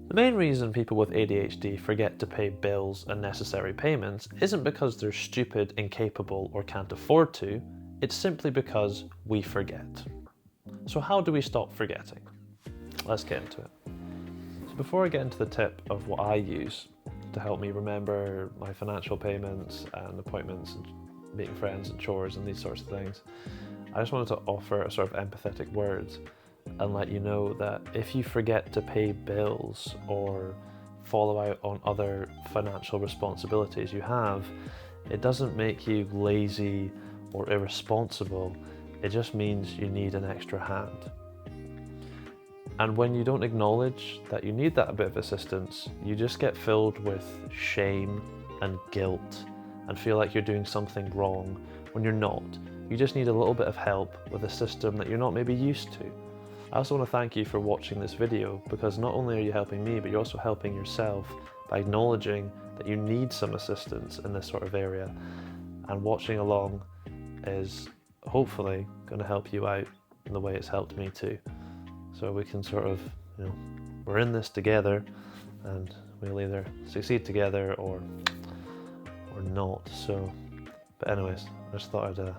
The main reason people with ADHD forget to pay bills and necessary payments isn't because they're stupid, incapable, or can't afford to, it's simply because we forget. So how do we stop forgetting? Let's get into it. So before I get into the tip of what I use to help me remember my financial payments and appointments and meeting friends and chores and these sorts of things, I just wanted to offer a sort of empathetic words and let you know that if you forget to pay bills or follow out on other financial responsibilities you have, it doesn't make you lazy or irresponsible, it just means you need an extra hand. And when you don't acknowledge that you need that bit of assistance, you just get filled with shame and guilt and feel like you're doing something wrong when you're not. You just need a little bit of help with a system that you're not maybe used to. I also want to thank you for watching this video, because not only are you helping me, but you're also helping yourself by acknowledging that you need some assistance in this sort of area, and watching along is hopefully going to help you out in the way it's helped me too. So we can sort of, we're in this together and we'll either succeed together or not. So, but anyways, I just thought I'd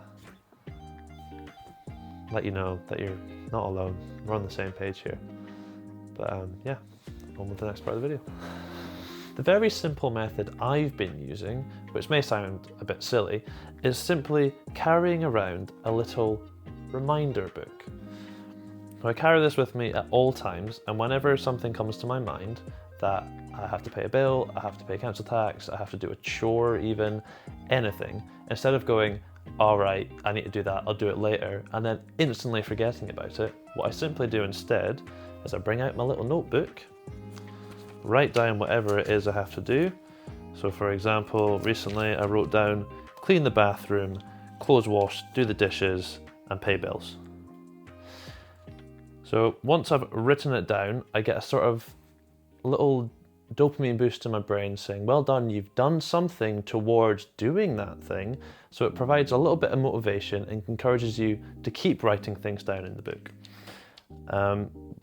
let you know that you're not alone. We're on the same page here. But yeah, on with the next part of the video. The very simple method I've been using, which may sound a bit silly, is simply carrying around a little reminder book. So I carry this with me at all times, and whenever something comes to my mind that I have to pay a bill, I have to pay council tax, I have to do a chore even, anything, instead of going, all right, I need to do that, I'll do it later, and then instantly forgetting about it, what I simply do instead is I bring out my little notebook, write down whatever it is I have to do. So for example, recently I wrote down, clean the bathroom, clothes wash, do the dishes, and pay bills. So once I've written it down, I get a sort of little dopamine boost in my brain saying, well done, you've done something towards doing that thing. So it provides a little bit of motivation and encourages you to keep writing things down in the book.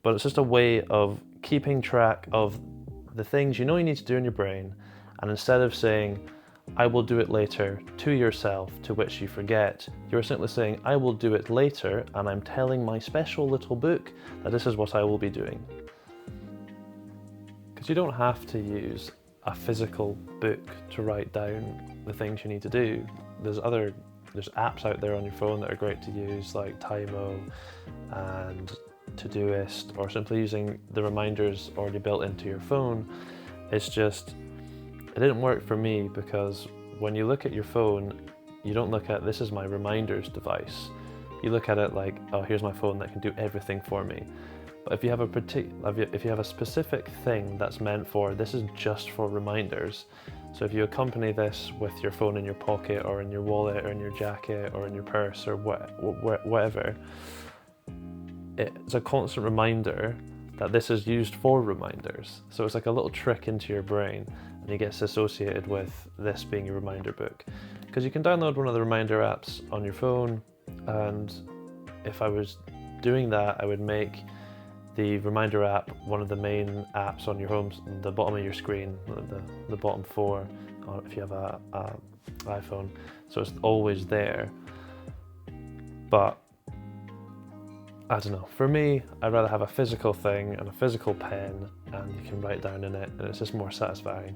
But it's just a way of keeping track of the things you know you need to do in your brain, and instead of saying, I will do it later to yourself, to which you forget, you're simply saying, I will do it later, and I'm telling my special little book that this is what I will be doing. Because you don't have to use a physical book to write down the things you need to do. There's apps out there on your phone that are great to use, like Tymo and Todoist, or simply using the reminders already built into your phone. It's just, it didn't work for me, because when you look at your phone, you don't look at, this is my reminders device. You look at it like, oh, here's my phone that can do everything for me. But if you have a specific thing that's meant for, this is just for reminders. So if you accompany this with your phone in your pocket or in your wallet or in your jacket or in your purse or whatever, it's a constant reminder that this is used for reminders. So it's like a little trick into your brain, and it gets associated with this being your reminder book. Because you can download one of the reminder apps on your phone, and if I was doing that, I would make the reminder app one of the main apps on your home, the bottom of your screen, the bottom four, if you have a iPhone. So it's always there. But I don't know, for me, I'd rather have a physical thing and a physical pen, and you can write down in it, and it's just more satisfying.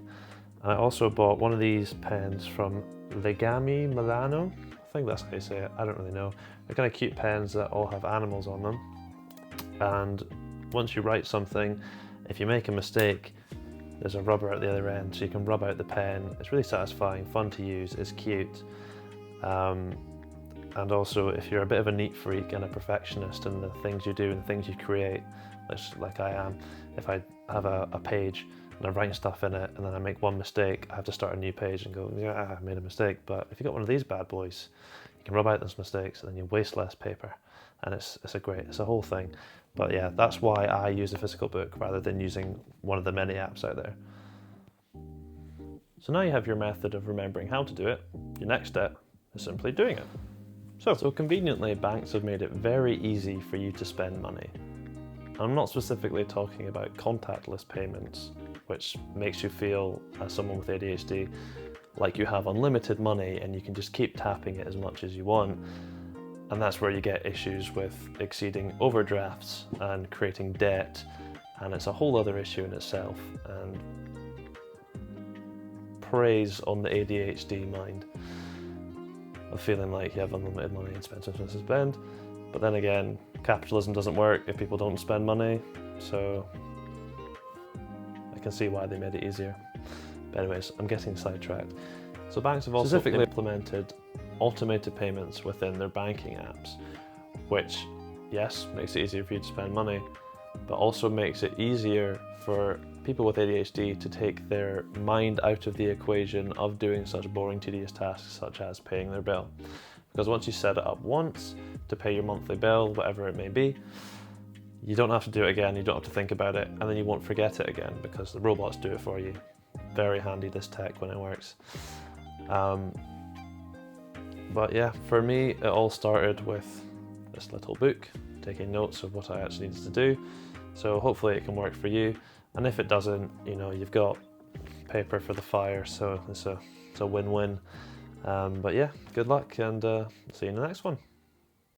And I also bought one of these pens from Legami Milano. I think that's how you say it, I don't really know. They're kind of cute pens that all have animals on them. And once you write something, if you make a mistake, there's a rubber at the other end, so you can rub out the pen. It's really satisfying, fun to use, it's cute. And also, if you're a bit of a neat freak and a perfectionist in the things you do and the things you create, like I am, if I have a page and I'm writing stuff in it and then I make one mistake, I have to start a new page and go, yeah, I made a mistake. But if you've got one of these bad boys, you can rub out those mistakes and then you waste less paper. And it's a whole thing. But yeah, that's why I use a physical book rather than using one of the many apps out there. So now you have your method of remembering how to do it. Your next step is simply doing it. So conveniently, banks have made it very easy for you to spend money. I'm not specifically talking about contactless payments, which makes you feel, as someone with ADHD, like you have unlimited money and you can just keep tapping it as much as you want. And that's where you get issues with exceeding overdrafts and creating debt, and it's a whole other issue in itself, and preys on the ADHD mind of feeling like you have unlimited money and spend. But then again, capitalism doesn't work if people don't spend money, so I can see why they made it easier. But anyways, I'm getting sidetracked. So banks have also specifically implemented automated payments within their banking apps, which, yes, makes it easier for you to spend money, but also makes it easier for people with ADHD to take their mind out of the equation of doing such boring, tedious tasks such as paying their bill. Because once you set it up once to pay your monthly bill, whatever it may be, you don't have to do it again, you don't have to think about it, and then you won't forget it again because the robots do it for you. Very handy, this tech, when it works. But yeah, for me, it all started with this little book, taking notes of what I actually needed to do. So hopefully it can work for you. And if it doesn't, you know, you've got paper for the fire, so it's a win-win. But yeah, good luck, and see you in the next one.